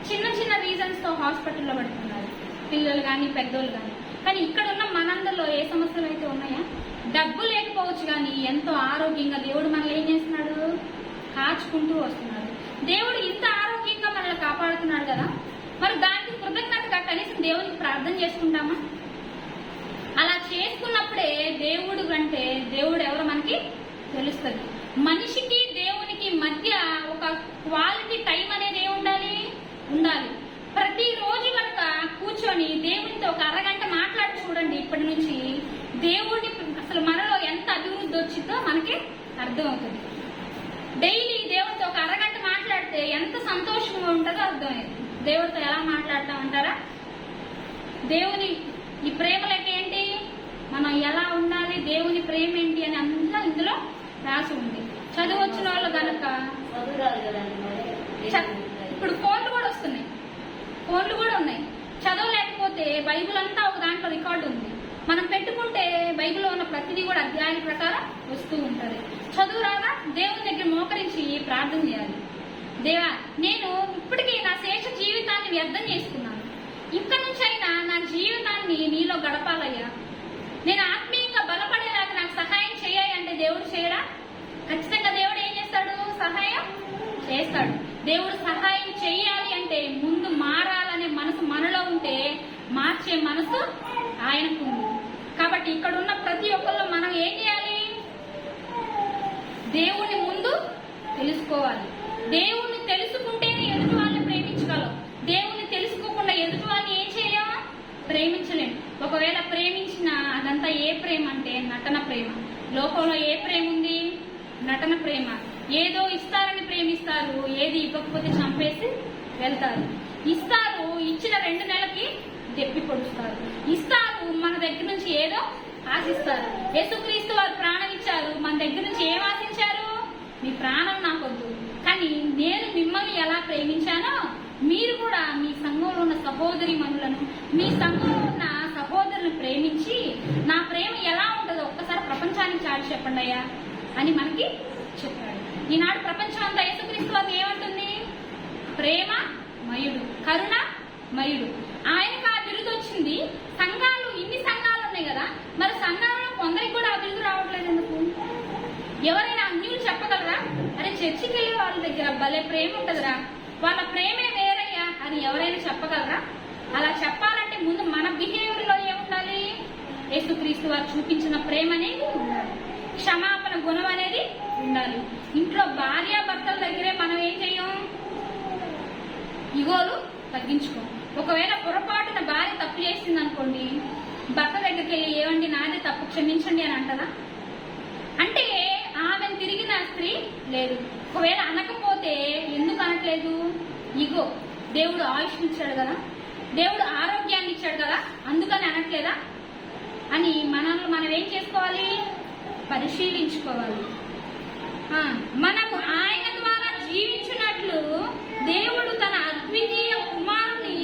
చిన్న రీజన్స్ తో హాస్పిటల్లో పడుతున్నారు, పిల్లలు కానీ పెద్దోళ్ళు కానీ. కానీ ఇక్కడ ఉన్న మనందరిలో ఏ సమస్యలు అయితే ఉన్నాయా? డబ్బు లేకపోవచ్చు కానీ ఎంతో ఆరోగ్యంగా దేవుడు మనల్ని ఏం చేస్తున్నాడు? కాచుకుంటూ వస్తున్నాడు. దేవుడు ఇంత ఆరోగ్యంగా మనల్ని కాపాడుతున్నాడు కదా, మరి దానికి కృతజ్ఞతగా కనీసం దేవునికి ప్రార్థన చేసుకుంటామా? అలా చేసుకున్నప్పుడే దేవుడు అంటే దేవుడు ఎవరో మనకి తెలుస్తుంది. మనిషికి దేవునికి మధ్య ఒక క్వాలిటీ టైం అనేది ఉండాలి. ప్రతిరోజు కనుక కూర్చొని దేవునితో 1 అరగంట మాట్లాడి చూడండి. ఇప్పటి నుంచి దేవుడిని అసలు మనలో ఎంత అభివృద్ధి వచ్చిందో మనకి అర్థమవుతుంది. డైలీ దేవుడితో 1 అరగంట మాట్లాడితే ఎంత సంతోషంగా ఉంటుందో అర్థమవుతుంది. దేవుడితో ఎలా మాట్లాడతామంటారా? దేవుని ఈ ప్రేమలకి ఏంటి, మనం ఎలా ఉండాలి, దేవుని ప్రేమ ఏంటి అని అంతా ఇందులో రాసి ఉంది. చదువు వచ్చిన వాళ్ళు కనుక ఇప్పుడు ఫోన్లు కూడా ఉన్నాయి. చదువు లేకపోతే బైబిల్ అంతా ఒక దాంట్లో రికార్డు ఉంది. మనం పెట్టుకుంటే బైబిల్లో ఉన్న ప్రతిదీ కూడా అధ్యాయం ప్రకారం వస్తూ ఉంటది. చదువు రాగా దేవుని దగ్గర మోకరించి ప్రార్థన చేయాలి. దేవా, నేను ఇప్పటికీ నా శేష జీవితాన్ని వ్యర్థం చేసుకున్నాను, ఇక్కడ నుంచి అయినా నా జీవితాన్ని నీలో గడపాలయ్యా, నేను ఆత్మీయంగా బలపడేలాగా నాకు సహాయం చేయాలి అంటే అంటే దేవుడు చేయడా? ఖచ్చితంగా దేవుడు ఏం చేస్తాడు? సహాయం చేస్తాడు. దేవుడు సహాయం చేయాలి అంటే ముందు మారాలనే మనసు మనలో ఉంటే మార్చే మనసు ఆయనకు ఉంది. కాబట్టి ఇక్కడ ఉన్న ప్రతి ఒక్కళ్ళు మనం ఏం చేయాలి? దేవుని ముందు తెలుసుకోవాలి. దేవుణ్ణి తెలుసుకుంటేనే ఎదుటి వాళ్ళని ప్రేమించగలం. దేవుణ్ణి తెలుసుకోకుండా ఎదుటి వాళ్ళని ఏం చేయలేమా? ప్రేమించలేము. ఒకవేళ ప్రేమించినా అదంతా ఏ ప్రేమ అంటే నటన ప్రేమ. లోకంలో ఏ ప్రేమ ఉంది? నటన ప్రేమ. ఏదో ఇస్తారని ప్రేమిస్తారు, ఏది ఇవ్వకపోతే చంపేసి వెళ్తారు. ఇస్తారు, ఇచ్చిన 2 నెలలకి దెప్పి పొడుస్తారు. ఇస్తారు, మన దగ్గర నుంచి ఏదో ఆశిస్తారు. యేసుక్రీస్తు వారు ప్రాణం ఇచ్చారు, మన దగ్గర నుంచి ఏం ఆశించారు? మీ ప్రాణం నాకొద్దు, కానీ నేను మిమ్మల్ని ఎలా ప్రేమించానో మీరు కూడా మీ సంఘంలో ఉన్న సహోదరి మనులను, మీ సంఘంలో ఉన్న సహోదరులను ప్రేమించి నా ప్రేమ ఎలా ఉంటుందో ఒక్కసారి ప్రపంచానికి చాటి చెప్పండి అయ్యా అని మనకి చెప్పాడు. ఈనాడు ప్రపంచం అంతా యేసుక్రీస్తు వారిని ఏమంటుంది? ప్రేమ మయుడు, కరుణ మయుడు. ఆయనకు ఆ బిరుదు వచ్చింది. సంఘాలు, ఇన్ని సంఘాలు ఉన్నాయి కదా, మరి సంఘాలలో కొందరికి కూడా ఆ బిరుదు రావట్లేదు ఎందుకు? ఎవరైనా అన్యులు చెప్పగలరా? అరే చర్చికి వెళ్ళే వాళ్ళ దగ్గర భలే ప్రేమ ఉంటదిరా, వాళ్ళ ప్రేమే వేరయ్యా అని ఎవరైనా చెప్పగలరా? అలా చెప్పాలంటే ముందు మన బిహేవియర్ లో ఏముండాలి? యేసుక్రీస్తు వారు చూపించిన ప్రేమ అనేది ఉండాలి, క్షమాపణ గుణం అనేది ఉండాలి. ఇంట్లో భార్య భర్తల దగ్గరే మనం ఏం చెయ్యం? ఇగోలు తగ్గించుకోం. ఒకవేళ పొరపాటున భార్య తప్పు చేసింది అనుకోండి, భర్త దగ్గరికి వెళ్ళి ఏమండి నాదే తప్పు, క్షమించండి అని అంటదా? అంటే ఆమెను తిరిగిన స్త్రీ లేదు. ఒకవేళ అనకపోతే ఎందుకు అనట్లేదు? ఇగో, దేవుడు ఆయుష్ ఇచ్చాడు కదా, దేవుడు ఆరోగ్యాన్ని ఇచ్చాడు కదా, అందుకని అనట్లేదా అని మనం ఏం చేసుకోవాలి? పరిశీలించుకోవాలి. మనము ఆయన ద్వారా జీవించినట్లు దేవుడు తన అద్వితీయ కుమారుని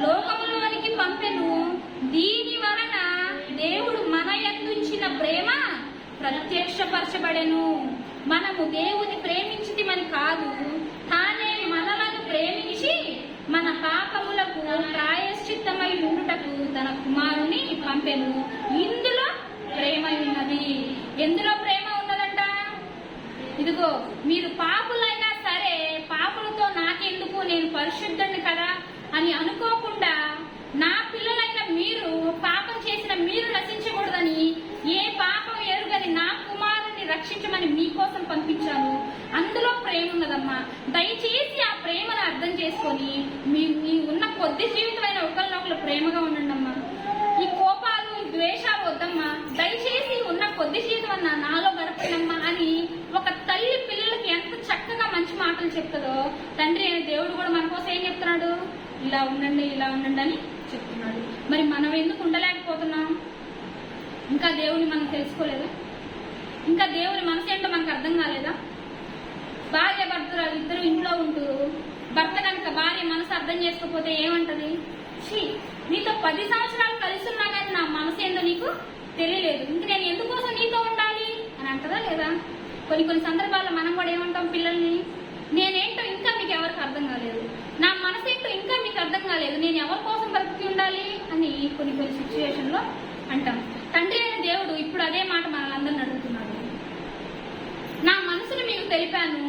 లోకములోనికి పంపెను. దీని వలన దేవుడు మన యందుంచిన ప్రేమ ప్రత్యక్షపరచబడెను. మనము దేవుని ప్రేమించితిమని కాదు, తానే మనలను ప్రేమించి మన పాపములకు ప్రాయశ్చిత్తమై ఉండుటకు తన కుమారుని పంపెను. ఇందులో ప్రేమ ఉన్నది. ఎందులో ప్రేమ ఉన్నదంట? ఇదిగో, మీరు పాపులైనా సరే పాపులతో నాకెందుకు, నేను పరిశుద్ధుడిని కదా అని అనుకోకుండా నా పిల్లలైన మీరు, పాపం చేసిన మీరు నశించకూడదని, ఏ పాపం ఎరుగని నా కుమారుని రక్షించమని మీకోసం పంపించాను. అందులో ప్రేమ ఉన్నదమ్మా. దయచేసి ఆ ప్రేమను అర్థం చేసుకొని మీ ఉన్న కొద్ది జీవితమైన ఒకరినొకరు ప్రేమగా ఉండండి అమ్మా. ఈ కోపాలు, ఈ ద్వేషాలు వద్దమ్మా. దయచేసి ఉన్న కొద్ది జీవితం అన్న నాలో గడపడమ్మా అని ఒక తల్లి పిల్లలకి ఎంత చక్కగా మంచి మాటలు చెప్తుందో, తండ్రి అయిన దేవుడు కూడా మన కోసం ఏం చెప్తున్నాడు? ఇలా ఉండండి, ఇలా ఉండండి అని చెప్తున్నాడు. మరి మనం ఎందుకు ఉండలేకపోతున్నాం? ఇంకా దేవుని మనం తెలుసుకోలేదా? ఇంకా దేవుని మనసు ఏంటో మనకు అర్థం కాలేదా? భార్య భర్తలు ఇద్దరు ఇంట్లో ఉంటూ భర్త కనుక భార్య మనసు అర్థం చేసుకోకపోతే ఏమంటది? నీతో 10 సంవత్సరాలు కలిసి ఉన్నా కానీ నా మనసు ఏందో నీకు తెలియలేదు, ఇంక నేను ఎందుకోసం నీతో ఉండాలి అని అంటదా లేదా? కొన్ని సందర్భాల్లో మనం కూడా ఏమంటాం పిల్లల్ని, నేనేంటో ఇంకా మీకు ఎవరికి అర్థం కాలేదు, నా మనసు ఏంటో ఇంకా మీకు అర్థం కాలేదు, నేను ఎవరి కోసం బ్రతికి ఉండాలి అని కొన్ని సిచ్యువేషన్ లో అంటాం. తండ్రి అయిన దేవుడు ఇప్పుడు అదే మాట మనల్ని అడుగుతున్నాడు. నా మనసును మీకు తెలిపాను,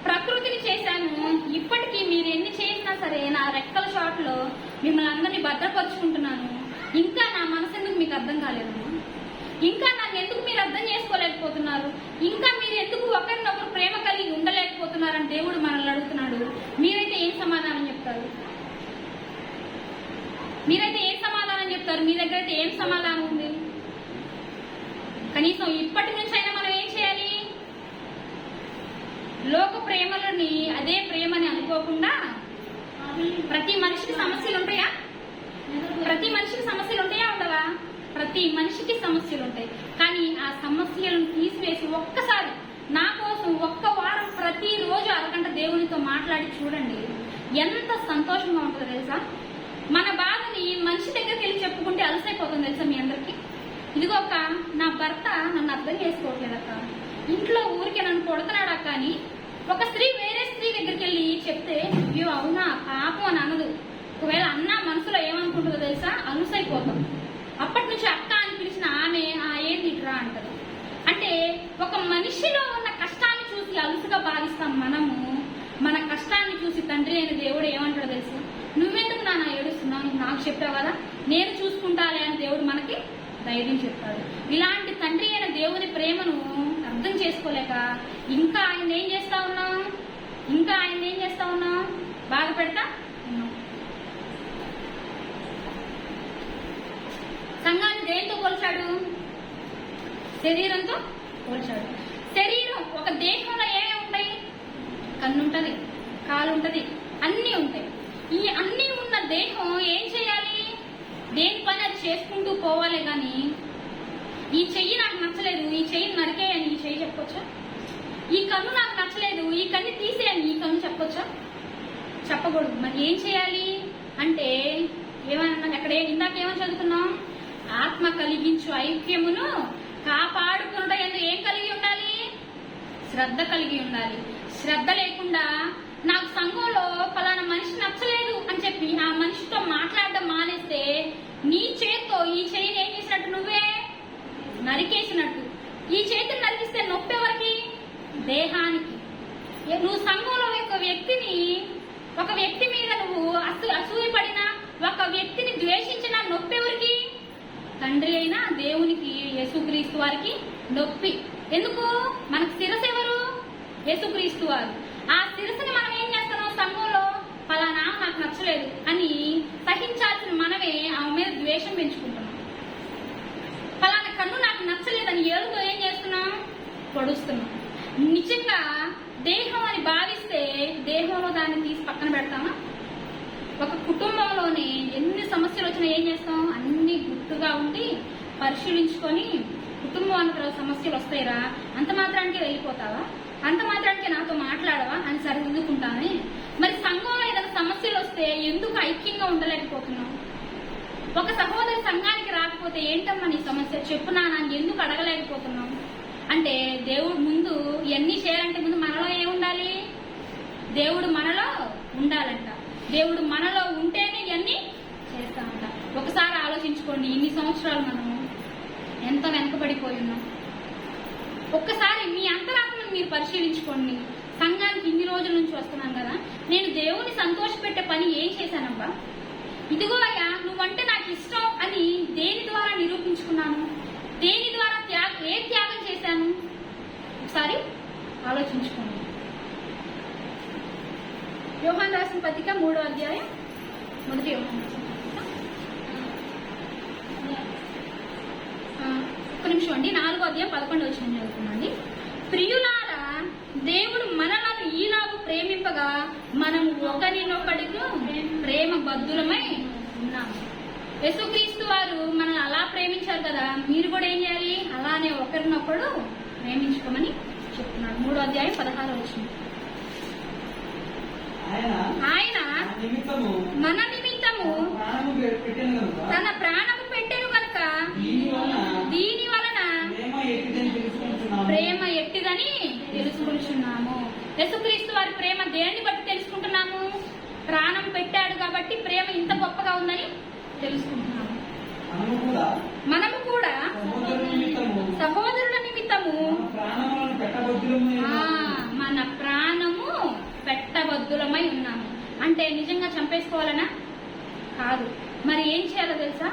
ప్రకృతిని చేశాను, ఇప్పటికీ మీరు ఎన్ని చేసినా సరే నా రెక్కల చాటులో మిమ్మల్ని అందరినీ భద్రపరుచుకుంటున్నాను. ఇంకా నా మనసు ఎందుకు మీకు అర్థం కాలేదమ్మా? ఇంకా నన్ను ఎందుకు మీరు అర్థం చేసుకోలేకపోతున్నారు? ఇంకా మీరు ఎందుకు ఒకరినొకరు ప్రేమ కలిగి ఉండలేకపోతున్నారని దేవుడు మనల్ని అడుగుతున్నాడు. మీరైతే ఏం సమాధానం చెప్తారు? మీరైతే ఏం సమాధానం చెప్తారు? మీ దగ్గర అయితే ఏం సమాధానం ఉంది? కనీసం ఇప్పటి నుంచి అయినా మనం ఏం చేయాలి? లోక ప్రేమలని అదే ప్రేమని అనుకోకుండా, ప్రతి మనిషికి సమస్యలు ఉంటాయా? ప్రతి మనిషికి సమస్యలు ఉంటాయా ఉండవా? ప్రతి మనిషికి సమస్యలు ఉంటాయి. కానీ ఆ సమస్యలను తీసివేసి ఒక్కసారి నా కోసం ఒక్క వారం ప్రతిరోజు అరగంట దేవునితో మాట్లాడి చూడండి, ఎంత సంతోషంగా ఉంటుందో తెలుసా? మన బాధని మనిషి దగ్గరికి వెళ్ళి చెప్పుకుంటే అలసైపోతుంది తెలుసా మీ అందరికి? ఇదిగోక నా భర్త నన్ను అర్థం చేసుకోవట్లేదక్క, ఇంట్లో ఊరికే నన్ను కొడుతున్నాడా, కానీ ఒక స్త్రీ వేరే స్త్రీ దగ్గరికి వెళ్ళి చెప్తే అయ్యో అవునా పాపం అని అనదు. ఒకవేళ అన్న మనసులో ఏమనుకుంటుందో తెలుసా? అలుసైపోతాం. అప్పటి నుంచి అక్క అని పిలిచిన ఆమె ఏంది ఇట్రా అంటది. అంటే ఒక మనిషిలో ఉన్న కష్టాన్ని చూసి అలుసుగా భావిస్తాం మనము. మన కష్టాన్ని చూసి తండ్రి అయిన దేవుడు ఏమంటాడో తెలుసు, నువ్వెందుకు నాన్న ఏడుస్తున్నావు, నాకు చెప్పావు కదా, నేను చూసుకుంటాలే అని దేవుడు మనకి ధైర్యం చెప్తాడు. ఇలాంటి తండ్రి అయిన దేవుని ప్రేమను అర్థం చేసుకోలేక ఇంకా ఆయన ఏం చేస్తా ఉన్నాం, బాధ పెడతా ఉన్నాం. సంఘాన్ని దేంతో పోల్చాడు? శరీరంతో పోల్చాడు. శరీరం, ఒక దేహంలో ఏమేమి ఉంటాయి? కన్ను ఉంటది, కాలు ఉంటది, అన్నీ ఉంటాయి. ఈ అన్నీ ఉన్న దేహం ఏం చేయాలి? దేని పని అది చేసుకుంటూ పోవాలి. కానీ ఈ చెయ్యి నాకు నచ్చలేదు, ఈ చెయ్యిని నరికేయని ఈ చెయ్యి చెప్పొచ్చా? ఈ కన్ను నాకు నచ్చలేదు, ఈ కన్ను తీసేయని ఈ కన్ను చెప్పొచ్చా? చెప్పకూడదు. మరి ఏం చేయాలి అంటే ఏమన్నా ఎక్కడ ఇందాకేమని చదువుతున్నాం? ఆత్మ కలిగించు ఐక్యమును కాపాడుకున్న ఏం కలిగి ఉండాలి? శ్రద్ధ కలిగి ఉండాలి. శ్రద్ధ లేకుండా నాకు సంఘంలో పలానా మనిషి నచ్చలేదు అని చెప్పి ఆ మనిషితో మాట్లాడడం మానేస్తే నీ చేత్తో ఈ చేయిని ఏం చేసినట్టు? నువ్వే నరికేసినట్టు. ఈ చేతిని నరికిస్తే నొప్పి ఎవరికి? దేహానికి. నువ్వు సంఘంలో ఒక వ్యక్తి మీద నువ్వు అసూయపడిన, ఒక వ్యక్తిని ద్వేషించిన నొప్పి ఎవరికి? తండ్రి అయినా దేవునికి, యేసుక్రీస్తు వారికి నొప్పి. ఎందుకు? మనకు శిరస్సు ఎవరు? యేసుక్రీస్తు వారు. ఆ శిరస్సుని మనం ఏం చేస్తున్నాం? సంఘంలో ఫలానా నాకు నచ్చలేదు అని సహించాల్సిన మనమే ఆమె మీద ద్వేషం పెంచుకుంటున్నాం. ఫలానా కన్ను నాకు నచ్చలేదని ఏడుతో ఏం చేస్తున్నాం? పొడుస్తున్నాం. నిజంగా దేహం అని భావిస్తే దేహంలో దాన్ని తీసి పక్కన పెడతామా? ఒక కుటుంబంలోనే ఎన్ని సమస్యలు వచ్చినా ఏం చేస్తాం? అన్ని గుట్టుగా ఉండి పరిశీలించుకొని కుటుంబంలో సమస్యలు వస్తాయిరా, అంత మాత్రానికి వెళ్ళిపోతావా, అంత మాత్రానికి నాతో మాట్లాడవా అని సరిదిద్దుకుంటానే. మరి సంఘంలో ఏదైనా సమస్యలు వస్తే ఎందుకు ఐక్యంగా ఉండలేకపోతున్నాం? ఒక సహోదరి సంఘానికి రాకపోతే ఏంటమ్మా నీ సమస్య చెప్పునా అని ఎందుకు అడగలేకపోతున్నాం? అంటే దేవుడు ముందు ఇవన్నీ చేయాలంటే ముందు మనలో ఏముండాలి? దేవుడు మనలో ఉండాలంట. దేవుడు మనలో ఉంటేనే ఇవన్నీ చేస్తామంట. ఒకసారి ఆలోచించుకోండి, ఇన్ని సంవత్సరాలు మనము ఎంత వెనకబడిపోయి ఉన్నాం. ఒక్కసారి మీ అంతరాత్మను మీరు పరిశీలించుకోండి. సంఘానికి ఇన్ని రోజుల నుంచి వస్తున్నాను కదా, నేను దేవుని సంతోషపెట్టే పని ఏం చేశానబ్బా? ఇదిగో అయ్యా నువ్వంటే నాకు ఇష్టం అని దేని ద్వారా నిరూపించుకున్నాను? దేని ద్వారా ఏ త్యాగం చేశాను? ఒకసారి ఆలోచించుకోండి. యోహాను రాసిన పత్రిక 3వ అధ్యాయం 1వ యోహాను. ఒక్క నిమిషం అండి. 4వ అధ్యాయం 11వ వచనం చదువుతున్నాండి. ప్రియులారా, దేవుడు మనలను ఈలాగు ప్రేమింపగా మనం ఒకరినొకడితో ప్రేమ బద్ధులమై ఉన్నాము. యేసుక్రీస్తు వారు మనల్ని అలా ప్రేమించారు కదా, మీరు కూడా ఏం చేయాలి? అలానే ఒకరినొకడు ప్రేమించుకోమని చెప్తున్నారు. 3వ అధ్యాయం 16వ వచనం. ఆయన మన నిమిత్తము తన ప్రాణము పెట్టెను కనుక దీని వలన ప్రేమ ఎట్టిదని తెలుసుకుంటున్నాము. యేసుక్రీస్తు వారి ప్రేమ దేన్ని బట్టి తెలుసుకుంటున్నాము? ప్రాణం పెట్టాడు కాబట్టి ప్రేమ ఇంత గొప్పగా ఉందని తెలుసుకుంటున్నాము. మనము కూడా సహోదరుల నిమిత్తము మన ప్రాణము పెట్టబద్దులమై ఉన్నాము. అంటే నిజంగా చంపేసుకోవాలనా? కాదు. మరి ఏం చేయాలో తెలుసా?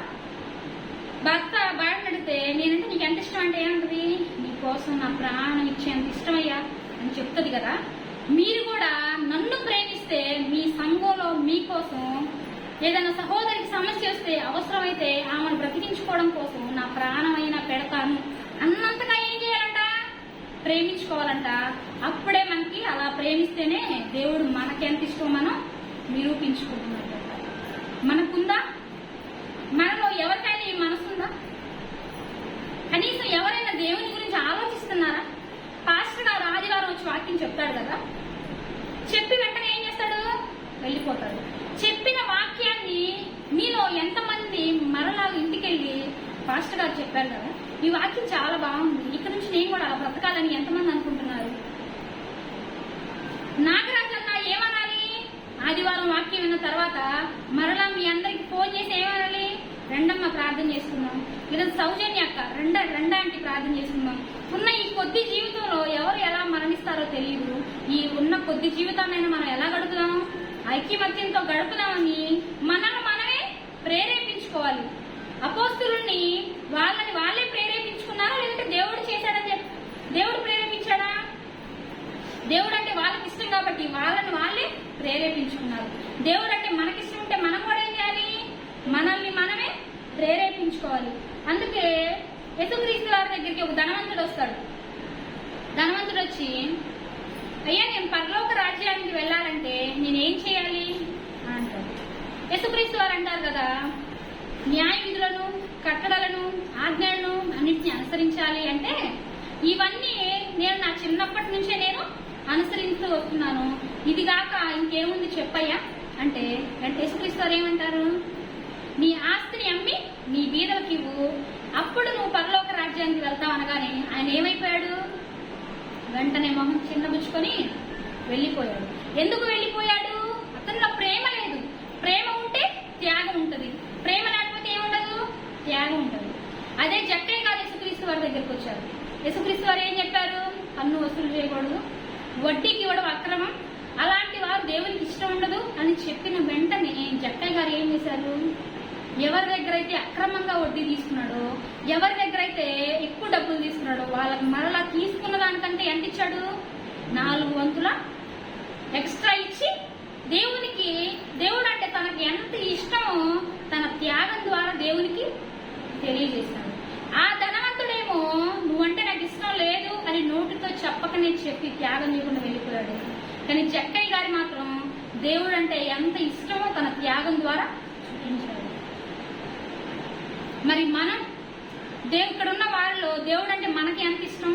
భర్త భార్యను అడిగితే నేనంటే నీకు ఎంత ఇష్టం అంటే ఏమంటది? నీ కోసం నా ప్రాణం ఇచ్చేంత ఇష్టమయ్యా అని చెప్తుంది కదా. మీరు కూడా నన్ను ప్రేమిస్తే మీ సంఘంలో మీకోసం ఏదైనా సహోదరికి సమస్య వస్తే అవసరమైతే ఆమెను బ్రతికించుకోవడం కోసం నా ప్రాణమైనా పెడతాను అన్నంతగా ఏం చేయాలంట? ప్రేమించుకోవాలంట. అప్పుడే మనకి అలా ప్రేమిస్తేనే దేవుడు మనకెంత ఇష్టం మనం నిరూపించుకుంటున్నట్టు. మనకుందా? మనలో ఎవరికైనా ఈ మనసుందా? కనీసం ఎవరైనా దేవుని గురించి ఆలోచిస్తున్నారా? పాస్టర్ గారు ఆదివారం వచ్చి వాక్యం చెప్తాడు కదా, చెప్పి వెంటనే ఏం చేస్తాడు? వెళ్ళిపోతాడు. చెప్పిన వాక్యాన్ని మీలో ఎంతమంది మరలా ఇంటికెళ్ళి పాస్టర్ గారు చెప్పారు కదా, ఈ వాక్యం చాలా బాగుంది, ఇక్కడ నుంచి నేను కూడా అలా బ్రతకాలని ఎంతమంది అనుకుంటున్నారు? నాగరాజన్న ఏమనాలి? ఆదివారం వాక్యం విన్న తర్వాత మరలా మీ అందరికి ఫోన్ చేసి ఏమనాలి? రెండమ్మ ప్రార్థన ప్రార్థన చేసుకుందాం. లేదా సౌజన్య అక్క రెండాంటి ప్రార్థన చేసుకుందాం. ఉన్న ఈ కొద్ది జీవితంలో ఎవరు ఎలా మరణిస్తారో తెలియదు. ఈ ఉన్న కొద్ది జీవితాన్నైనా మనం ఎలా గడుపుదాం? ఐక్యమత్యంతో గడుపుదామని మనల్ని మనమే ప్రేరేపించుకోవాలి. అపోస్తులుని వాళ్ళని వాళ్ళే ప్రేరేపించుకున్నారా, లేదంటే దేవుడు చేశాడని చెప్పి దేవుడు ప్రేరేపించాడా? దేవుడు అంటే వాళ్ళకి ఇష్టం కాబట్టి వాళ్ళని వాళ్ళే ప్రేరేపించుకున్నారు. దేవుడు అంటే మనకిష్టం ఉంటే మనం కూడా ఏం చేయాలి? మనల్ని మనమే ప్రేరేపించుకోవాలి. అందుకే యేసుక్రీస్తు వారి దగ్గరికి ఒక ధనవంతుడు వస్తాడు. ధనవంతుడు వచ్చి, అయ్యా నేను పరలోక రాజ్యానికి వెళ్ళాలంటే నేనేం చేయాలి అంటాడు. యేసుక్రీస్తు వారు అంటారు కదా, న్యాయ విధులను, కట్టడలను, ఆజ్ఞలను అన్నింటినీ అనుసరించాలి అంటే ఇవన్నీ నేను నా చిన్నప్పటి నుంచే నేను అనుసరిస్తూ వస్తున్నాను. ఇది కాక ఇంకేముంది చెప్పయ్యా అంటే యేసుక్రీస్తు వారు ఏమంటారు? నీ ఆస్తిని అమ్మి నీ బీదలకు ఇవ్వు, అప్పుడు నువ్వు పరలోక రాజ్యానికి వెళ్తావు అనగానే ఆయన ఏమైపోయాడు? వెంటనే మొహం చిన్నబుచ్చుకొని వెళ్ళిపోయాడు. ఎందుకు వెళ్ళిపోయాడు? అతనిలో ప్రేమ లేదు. ప్రేమ ఉంటే త్యాగం ఉంటది, ప్రేమ లేకపోతే ఏముండదు? త్యాగం ఉంటది. అదే జక్కయ్య గారు యేసుక్రీస్తు వారి దగ్గరికి వచ్చారు. యేసుక్రీస్తు వారు ఏం చెప్పారు? పన్ను వసూలు చేయకూడదు, వడ్డీకి ఇవ్వడం అక్రమం, అలాంటి వారు దేవునికి ఇష్టం ఉండదు అని చెప్పిన వెంటనే జక్కయ్య గారు ఏం చేశారు? ఎవరి దగ్గర అయితే అక్రమంగా వడ్డీ తీసుకున్నాడో, ఎవరి దగ్గర అయితే ఎక్కువ డబ్బులు తీసుకున్నాడో వాళ్ళకి మరలా తీసుకున్న దానికంటే ఎంత ఇచ్చాడు? 4 వంతుల ఎక్స్ట్రా ఇచ్చి దేవుడు అంటే తనకి ఎంత ఇష్టమో తన త్యాగం ద్వారా దేవునికి తెలియజేశాడు. ఆ ధనవంతుడేమో నువ్వంటే నాకు ఇష్టం లేదు అని నోటితో చెప్పకనే చెప్పి త్యాగం చేయకుండా వెళ్ళిపోయాడు. కానీ జక్కయ్య గారి మాత్రం దేవుడు అంటే ఎంత ఇష్టమో తన త్యాగం ద్వారా చూపించాడు. మరి మనం ఇక్కడ ఉన్న వాళ్ళలో దేవుడు అంటే మనకి ఎంత ఇష్టం?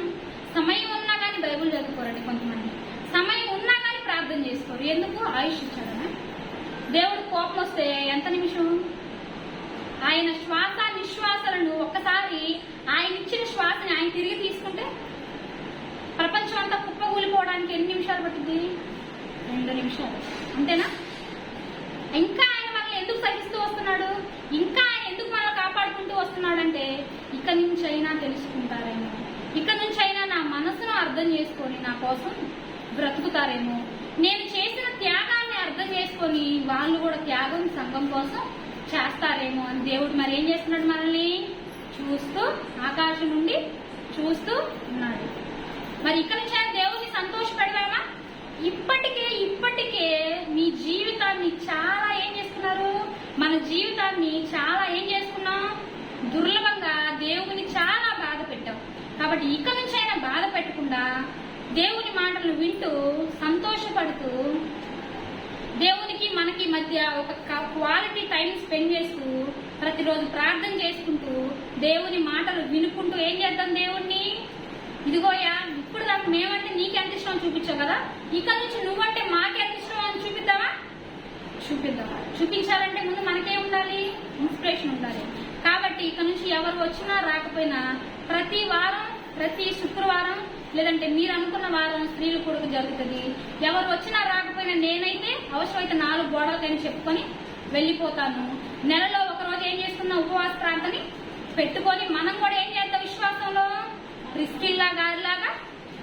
సమయం ఉన్నా కానీ బైబుల్ చదువుకోరండి కొంతమంది. సమయం ఉన్నా కానీ ప్రార్థన చేసుకోరు. ఎందుకు? ఆయుష్ ఇచ్చాడనా? దేవుడు కోపం వస్తే ఎంత నిమిషం? ఆయన శ్వాస నిశ్వాసాలను ఒక్కసారి ఆయన ఇచ్చిన శ్వాసని ఆయన తిరిగి తీసుకుంటే ప్రపంచం అంతా కుప్పకూలిపోవడానికి ఎన్ని నిమిషాలు పట్టింది? 2 నిమిషాలు, అంతేనా? ఇంకా ఆయన మనల్ని ఎందుకు సహిస్తూ వస్తున్నాడు? ఇంకా ఆయన ఎందుకు మనల్ని కాపాడుకుంటూ వస్తున్నాడంటే ఇక్కడి నుంచి అయినా తెలుసుకుంటారేమో, ఇక్కడి నుంచి అయినా నా మనసును అర్థం చేసుకొని నా కోసం బ్రతుకుతారేమో, నేను చేసిన త్యాగాన్ని అర్థం చేసుకొని వాళ్ళు కూడా త్యాగం సంఘం కోసం చేస్తారేమో అని దేవుడు మరి ఏం చేస్తున్నాడు? మనల్ని చూస్తూ ఆకాశం నుండి చూస్తూ ఉన్నాడు. మరి ఇక్కడ నుంచి దేవుడిని సంతోష పెడదామా? ఇప్పటికే మీ జీవితాన్ని చాలా ఏం చేస్తున్నారు? మన జీవితాన్ని చాలా ఏం చేసుకున్నాం? దుర్లభంగా దేవుని చాలా బాధ పెట్టాం. కాబట్టి ఇక్కడ నుంచి అయినా బాధ పెట్టకుండా దేవుని మాటలు వింటూ సంతోషపడుతూ దేవునికి మనకి మధ్య ఒక క్వాలిటీ టైం స్పెండ్ చేస్తూ ప్రతిరోజు ప్రార్థన చేసుకుంటూ దేవుని మాటలు వినుకుంటూ ఏం చేద్దాం? దేవుణ్ణి ఇదిగోయా ఇప్పుడు దాకా మేమంటే నీకెంత ఇష్టం చూపించావు కదా, ఇక్కడ నుంచి నువ్వంటే మాకెంత ఇష్టం అని చూపిద్దామా? చూపించాలంటే ముందు మనకే ఉండాలి, ఇన్స్పిరేషన్ ఉండాలి. కాబట్టి ఇక్కడ నుంచి ఎవరు వచ్చినా రాకపోయినా ప్రతి వారం, ప్రతి శుక్రవారం లేదంటే మీరు అనుకున్న వారం స్త్రీలు కొడుకు జరుగుతుంది. ఎవరు వచ్చినా రాకపోయినా నేనైతే అవసరమైతే 4 గోడలకైనా చెప్పుకొని వెళ్ళిపోతాను. నెలలో ఒకరోజు ఏం చేస్తున్నా? ఉపవాస ప్రార్థన పెట్టుకొని మనం కూడా ఏం చేద్దాం? విశ్వాసంలో ప్రిస్కిల్లా గారిలాగా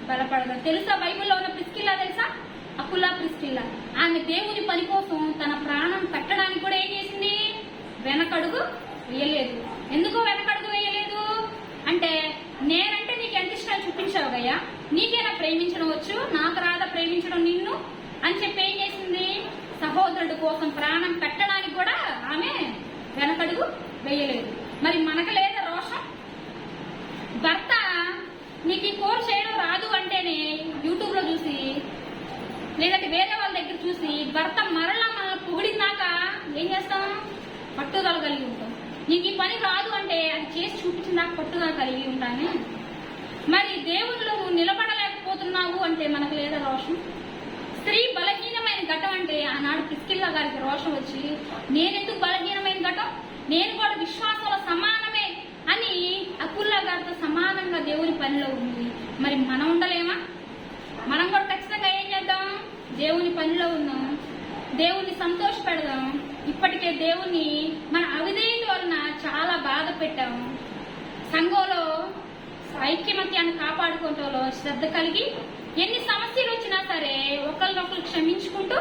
బలపడదాం. తెలుసా బైబిల్లో ఉన్న ప్రిస్కిల్లా? తెలుసా? అకులా ప్రిస్కిల్లా. ఆమె దేవుని పని కోసం తన ప్రాణం పెట్టడానికి కూడా ఏం చేసింది? వెనకడుగు వేయలేదు. ఎందుకు వెనకడుగు వేయలేదు అంటే నేనంటే నీకు ఎంత ఇష్టం చూపించావు గయ్యా, నీకేనా ప్రేమించడం వచ్చు, నాకు రాదా ప్రేమించడం నిన్ను అని చెప్పి ఏం చేసింది? సహోదరుడు కోసం ప్రాణం పెట్టడానికి కూడా ఆమె వెనకడుగు వేయలేదు. మరి మనకు లేదా రోషం? భర్త నీకు ఈ కోర్స్ చేయడం రాదు అంటేనే యూట్యూబ్ లో చూసి లేదంటే వేరే వాళ్ళ దగ్గర చూసి భర్త మరలా మనల్ని పొగిడినాక ఏం చేస్తాం? పట్టుదల కలిగి ఉంటాం. నీకు ఈ పని రాదు అంటే అది చేసి చూపించిన పట్టుదల కలిగి ఉంటానే. మరి దేవుళ్ళు నువ్వు నిలబడలేకపోతున్నావు అంటే మనకు లేదా రోషం? స్త్రీ బలహీనమైన ఘటం అంటే ఆనాడు ప్రిస్కిల్లా గారికి రోషం వచ్చి నేనెందుకు బలహీనమైన ఘటం, నేను కూడా విశ్వాసంలో సమానమే అని అకుల్లా గారితో సమానంగా దేవుని పనిలో ఉంది. మరి మనం ఉండలేమా? మనం కూడా ఖచ్చితంగా ఏం చేద్దాం? దేవుని పనిలో ఉన్నాం, దేవుని సంతోష పెడదాం. ఇప్పటికే దేవుని మన అవిధేయత వలన చాలా బాధ పెట్టాము. సంఘంలో ఐక్యమత్యాన్ని కాపాడుకోవటంలో శ్రద్ధ కలిగి ఎన్ని సమస్యలు వచ్చినా సరే ఒకరినొకరు క్షమించుకుంటూ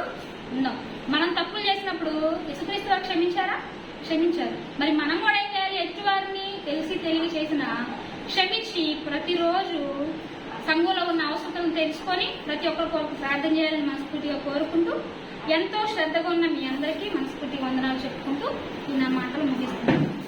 ఉందాం. మనం తప్పులు చేసినప్పుడు యేసుక్రీస్తు వారు క్షమించారా? క్షమించారు. మరి మనం కూడా ఏం చేయాలి? ఎదుటివారిని తెలిసి తెలివి చేసిన క్షమించి ప్రతిరోజు సంఘంలో ఉన్న అవసరాలను తెలుసుకొని ప్రతి ఒక్కరి కొరకు ప్రార్థన చేయాలని మనస్ఫూర్తిగా కోరుకుంటూ, ఎంతో శ్రద్ధగా ఉన్న మీ అందరికీ మనస్ఫూర్తిగా వందనాలు చెప్పుకుంటూ ఈ నా మాటలు ముగిస్తున్నాను.